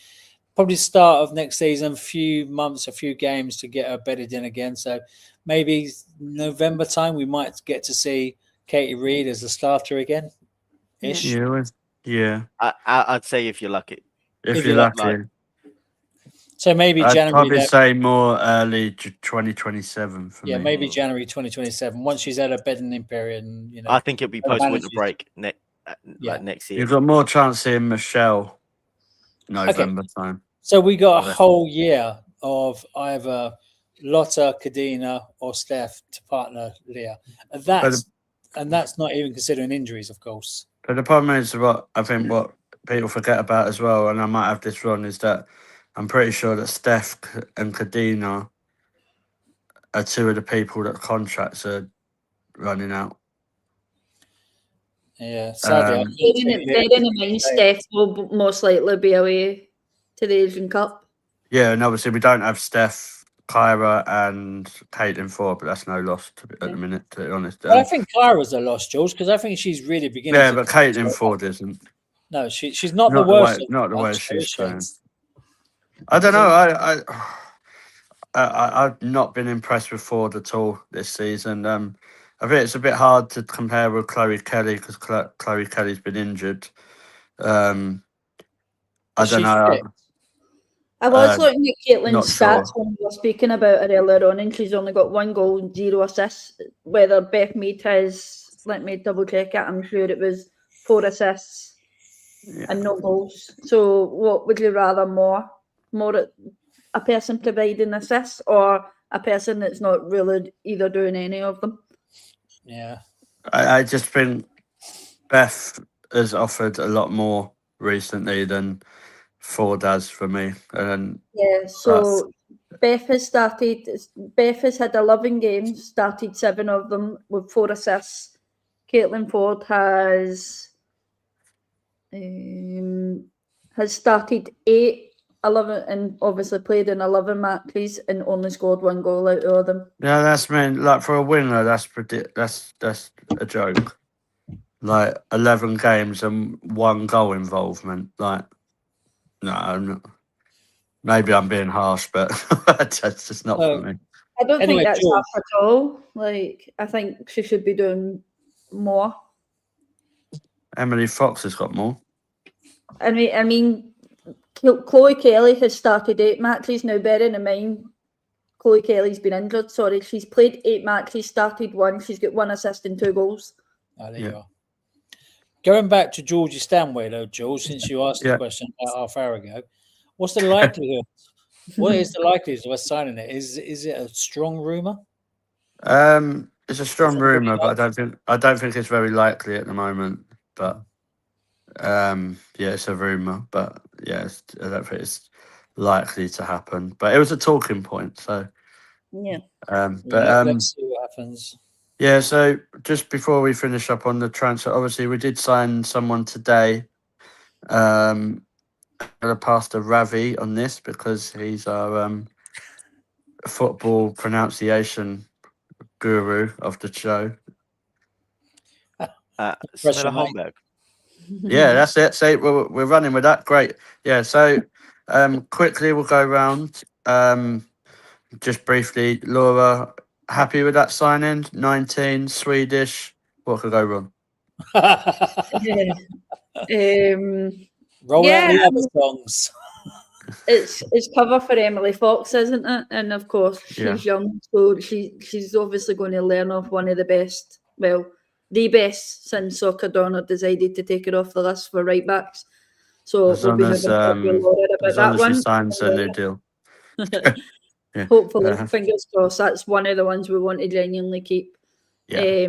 probably start of next season, a few months, a few games to get her bedded in again. So maybe November time we might get to see Katie Reid as a starter again. Ish. Yeah. I'd say if you're lucky. If you're lucky. So maybe I'd January. probably say more early 2027 for me. Yeah, maybe January 2027. Once she's had a bedding in period, and I think it'll be post winter break next year. You've got more chance seeing Michelle November time. So we got a whole year of either Lotta, Kadina, or Steph to partner Leah. And that's not even considering injuries, of course. But the problem is what people forget about as well, and I might have this wrong, is that I'm pretty sure that Steph and Kadina are two of the people that contracts are running out. Yeah, sadly. Bearing in mind, Steph will most likely be away to the Asian Cup. Yeah, and obviously we don't have Steph, Kyra, and Caitlin Ford, but that's no loss at the minute, to be honest. I think Kyra's a loss, Jules, because I think she's really beginning. Yeah, but Caitlin Ford isn't. No, she's not the worst. Not the way she's playing. I don't know. I've not been impressed with Ford at all this season. I think it's a bit hard to compare with Chloe Kelly because Chloe Kelly's been injured. I don't know. I was looking at Caitlin's stats when we were speaking about her earlier on, and she's only got 1 goal and 0 assists. Whether Beth Mead has, let me double check it, I'm sure it was 4 assists and no goals. So what would you rather more a person providing assists or a person that's not really either doing any of them? Yeah. I just think Beth has offered a lot more recently than Ford has for me. So Beth has had 11 games, started 7 of them with 4 assists. Caitlin Ford has started 8, 11, and obviously played in 11 matches and only scored 1 goal out of them. Yeah, that's like for a winner, that's a joke. Like 11 games and 1 goal involvement. Like, no, I'm not. Maybe I'm being harsh, but that's just not for me. I don't think that's harsh at all. Like, I think she should be doing more. Emily Fox has got more. I mean, Chloe Kelly has started 8 matches now. Bearing in mind, Chloe Kelly's been injured. Sorry, she's played 8 matches, started 1. She's got 1 assist and 2 goals. Oh, there you are. Going back to Georgie Stanway, though, Jules, since you asked the question about half hour ago, what's the likelihood? What is the likelihood of us signing it? Is it a strong rumor? It's a strong rumor, but I don't think it's very likely at the moment. But it's a rumor. But I don't think it's likely to happen. But it was a talking point, so let's see what happens. Yeah, so just before we finish up on the transfer, obviously we did sign someone today. I'm going to pass to Ravi on this because he's our football pronunciation guru of the show. Homberg. Yeah, that's it. So we're running with that. Great. Yeah, so quickly we'll go around. Just briefly, Laura, happy with that signing? 19, Swedish. What could go wrong? Roll out the other songs. It's cover for Emily Fox, isn't it? And of course, she's young, so she's obviously going to learn off one of the best. Well, the best since Soccer Donner decided to take it off the list for right backs. So as long as she signs a new deal. Hopefully, fingers crossed. That's one of the ones we want to genuinely keep. Yeah.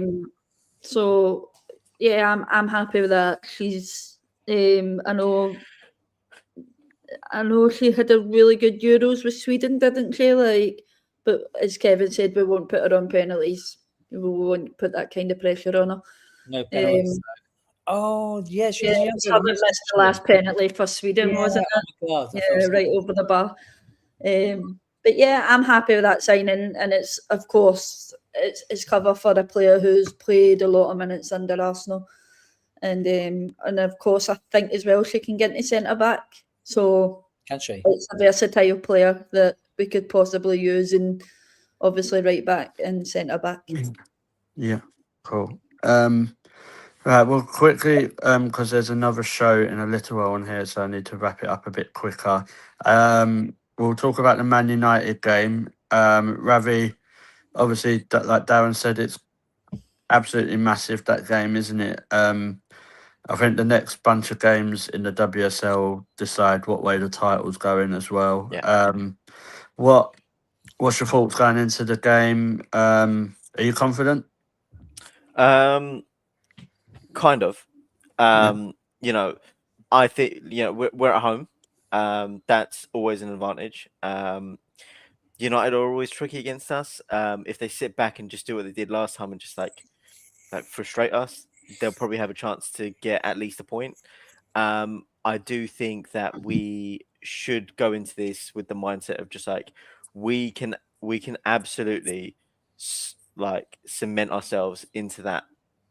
I'm happy with that. She's I know she had a really good Euros with Sweden, didn't she? But as Kevin said, we won't put her on penalties. We won't put that kind of pressure on her. No penalties. She haven't missed the last penalty for Sweden, wasn't it? Oh God, right over the bar. But I'm happy with that signing, and it's of course it's cover for a player who's played a lot of minutes under Arsenal, and of course I think as well she can get into centre back. So can she? It's a versatile player that we could possibly use, and obviously right back and centre back. Yeah, cool. Right, well, quickly, because there's another show in a little while on here, so I need to wrap it up a bit quicker. We'll talk about the Man United game. Ravi, obviously, like Darren said, it's absolutely massive, that game, isn't it? I think the next bunch of games in the WSL decide what way the title's going as well. Yeah. What's your thoughts going into the game? Are you confident? Kind of. You know, I think we're at home. That's always an advantage. United are always tricky against us. If they sit back and just do what they did last time and just like frustrate us, they'll probably have a chance to get at least a point. I do think that we should go into this with the mindset of just like we can absolutely like cement ourselves into that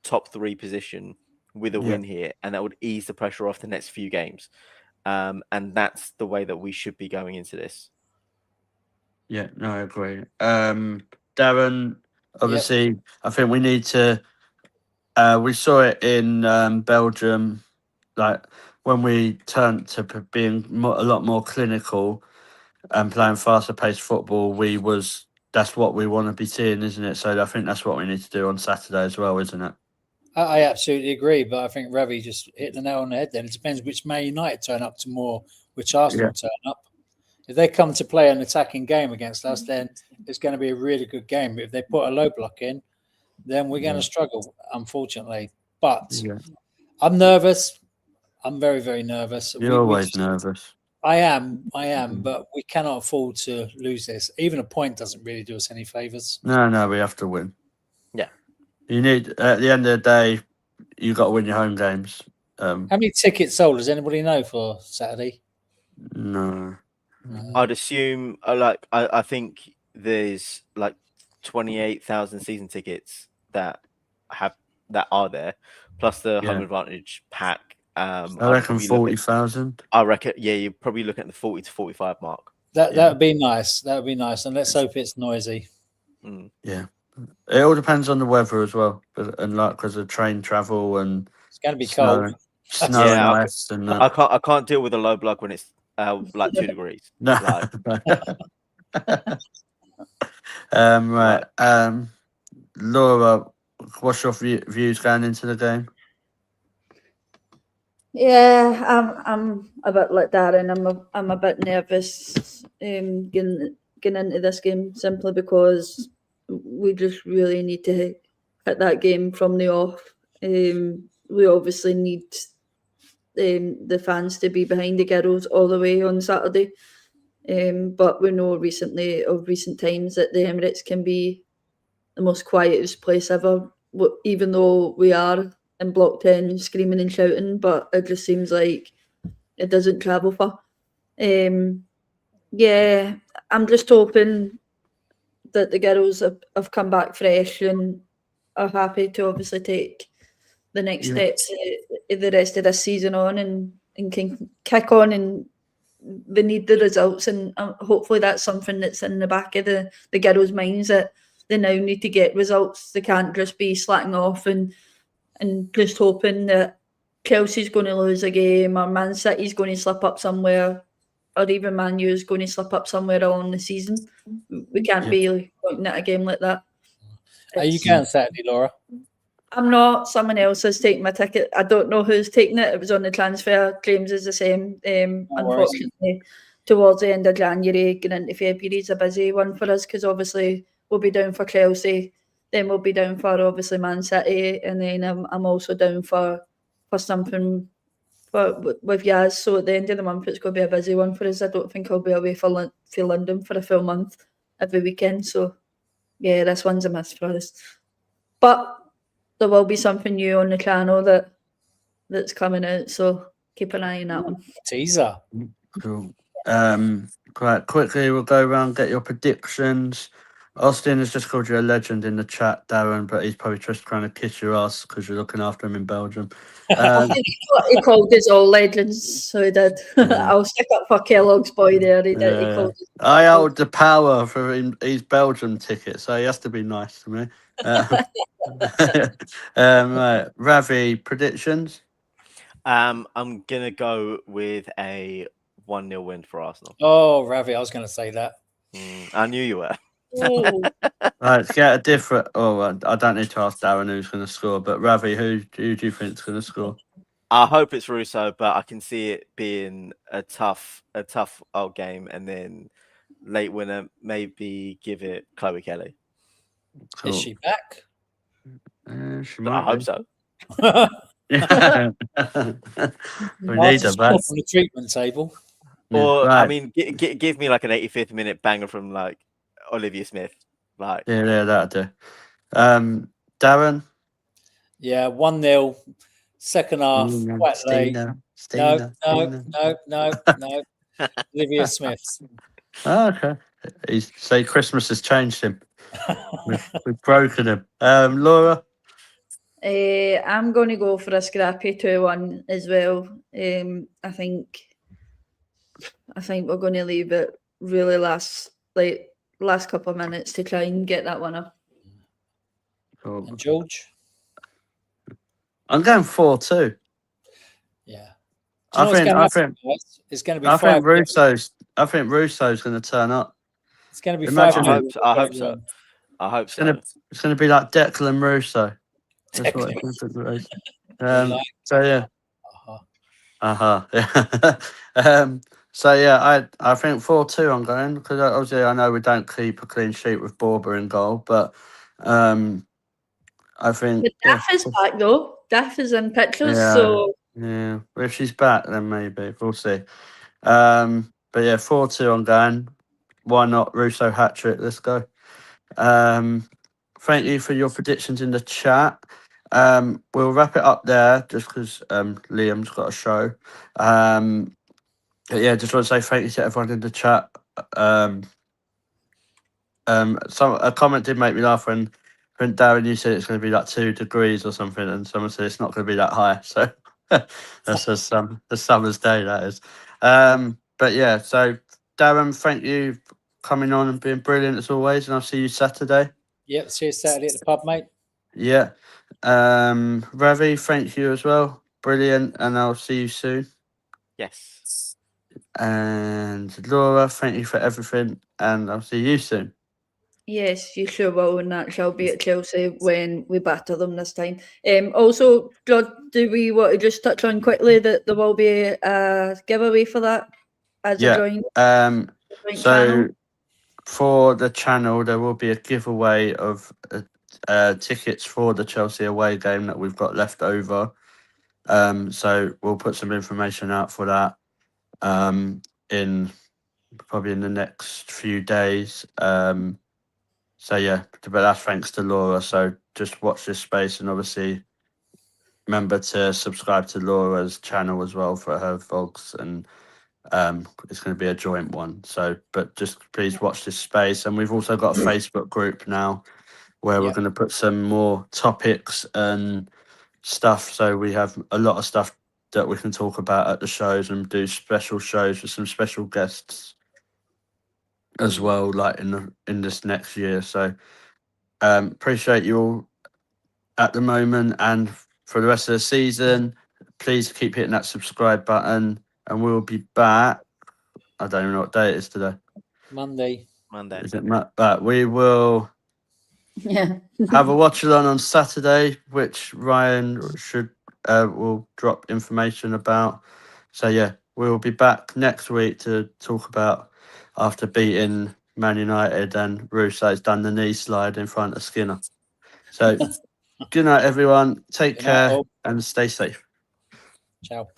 top 3 position with a win here, and that would ease the pressure off the next few games. And that's the way that we should be going into this. Yeah, no, I agree. Darren, obviously, I think we need to. We saw it in Belgium, like when we turned to being a lot more clinical and playing faster paced football. That's what we want to be seeing, isn't it? So I think that's what we need to do on Saturday as well, isn't it? I absolutely agree, but I think Ravi just hit the nail on the head then. It depends which Man United turn up to more, which Arsenal turn up. If they come to play an attacking game against us, then it's going to be a really good game. But if they put a low block in, then we're going to struggle, unfortunately. But I'm nervous. I'm very, very nervous. You're always nervous. I am, but we cannot afford to lose this. Even a point doesn't really do us any favours. No, we have to win. Yeah. You need, at the end of the day, you got to win your home games. How many tickets sold? Does anybody know for Saturday? No. I'd assume, I think there's like 28,000 season tickets that are there, plus the home advantage pack. I reckon 40,000. I reckon, you're probably looking at the 40 to 45 mark. That would be nice. That would be nice, and let's hope it's noisy. Yeah, it all depends on the weather as well, and like because of train travel and it's going to be cold, snow and ice. And I can't deal with a low block when it's like 2 degrees. No. Right. Laura, what's your views going into the game? Yeah, I'm a bit like Darren. I'm a bit nervous getting into this game simply because we just really need to hit that game from the off. We obviously need the fans to be behind the girls all the way on Saturday. But we know recent times that the Emirates can be the most quietest place ever, even though we are in Block 10 screaming and shouting, but it just seems like it doesn't travel far. Yeah, I'm just hoping that the girls have come back fresh and are happy to obviously take the next steps the rest of this season on and can kick on, and they need the results, and hopefully that's something that's in the back of the girls' minds, that they now need to get results. They can't just be slacking off and just hoping that Chelsea's going to lose a game or Man City's going to slip up somewhere or even Man U's going to slip up somewhere along the season. We can't be pointing at a game like that. Are you going Saturday, Laura? I'm not. Someone else has taken my ticket. I don't know who's taken it. It was on the transfer. Claims is the same. Unfortunately, towards the end of January, getting into February is a busy one for us because obviously we'll be down for Chelsea. Then we'll be down for obviously Man City, and then I'm also down for something with Yaz. So at the end of the month, it's going to be a busy one for us. I don't think I'll be away for London for a full month every weekend. So yeah, this one's a miss for us. But there will be something new on the channel that's coming out. So keep an eye on that one. Teaser. Cool. Quite quickly, we'll go around, get your predictions. Austin has just called you a legend in the chat, Darren, but he's probably just trying to kiss your ass because you're looking after him in Belgium. I think he called us all legends, so he did. Yeah. I'll stick up for Kellogg's boy there. He did. He called us. I hold the power for his Belgium ticket, so he has to be nice to me. Right, Ravi, predictions? I'm gonna go with a 1-0 win for Arsenal. Oh, Ravi, I was going to say that. I knew you were. Right, let's get a different. Oh, I don't need to ask Darren who's going to score, but Ravi, who do you think is going to score? I hope it's Russo, but I can see it being a tough old game, and then late winner, maybe give it Chloe Kelly. Cool. Is she back? She might. I hope so. We need her back from the treatment table. Or right. I mean, give me like an 85th minute banger from like Olivia Smith. Like that'll do. Darren. Yeah, 1-0. Second half, quite late. No. Olivia Smith. Oh, okay. He's say Christmas has changed him. We've broken him. Laura. I'm going to go for a scrappy 2-1 as well. I think we're going to leave it really last couple of minutes to try and get that winner. Cool. And George? I'm going 4-2. Yeah. I think it's going to be. I think Russo's going to turn up. It's going to be Imagine 5. I hope so. I hope so. It's going to be like Declan Russo. That's what it's going to be. So yeah. So yeah, I think 4-2 I'm going, because obviously I know we don't keep a clean sheet with Borba in goal, but I think Daff is back though. Daff is in pictures, so yeah. If she's back, then maybe we'll see. But yeah, 4-2 I'm going. Why not Russo hat trick? Let's go. Thank you for your predictions in the chat. We'll wrap it up there just because Liam's got a show. But yeah, just want to say thank you to everyone in the chat. A comment did make me laugh when Darren, you said it's going to be like 2 degrees or something, and someone said it's not going to be that high. So that's just the summer's day, that is. But yeah, so Darren, thank you for coming on and being brilliant as always, and I'll see you Saturday. Yep, see you Saturday at the pub, mate. Yeah. Ravi, thank you as well. Brilliant, and I'll see you soon. Yes. And Laura, thank you for everything, and I'll see you soon. yes, you sure will, and that shall be at Chelsea when we batter them this time. Also, Rod, do we want to just touch on quickly that there will be a giveaway for that as a joint channel? For the channel, there will be a giveaway of tickets for the Chelsea away game that we've got left over. So we'll put some information out for that probably in the next few days. So yeah, but that's thanks to Laura. So just watch this space, and obviously remember to subscribe to Laura's channel as well for her vlogs, and it's going to be a joint one. So, but just please watch this space. And we've also got a Facebook group now where we're going to put some more topics and stuff. So we have a lot of stuff that we can talk about at the shows, and do special shows with some special guests as well, like in this next year. So appreciate you all at the moment, and for the rest of the season, please keep hitting that subscribe button, and we'll be back. I don't even know what day it is today. Monday. Is it? But we will have a watch-along on Saturday, which Ryan will drop information about. So yeah, we'll be back next week to talk about after beating Man United and Russo's done the knee slide in front of Skinner. So good night, everyone. Take care and stay safe. Ciao.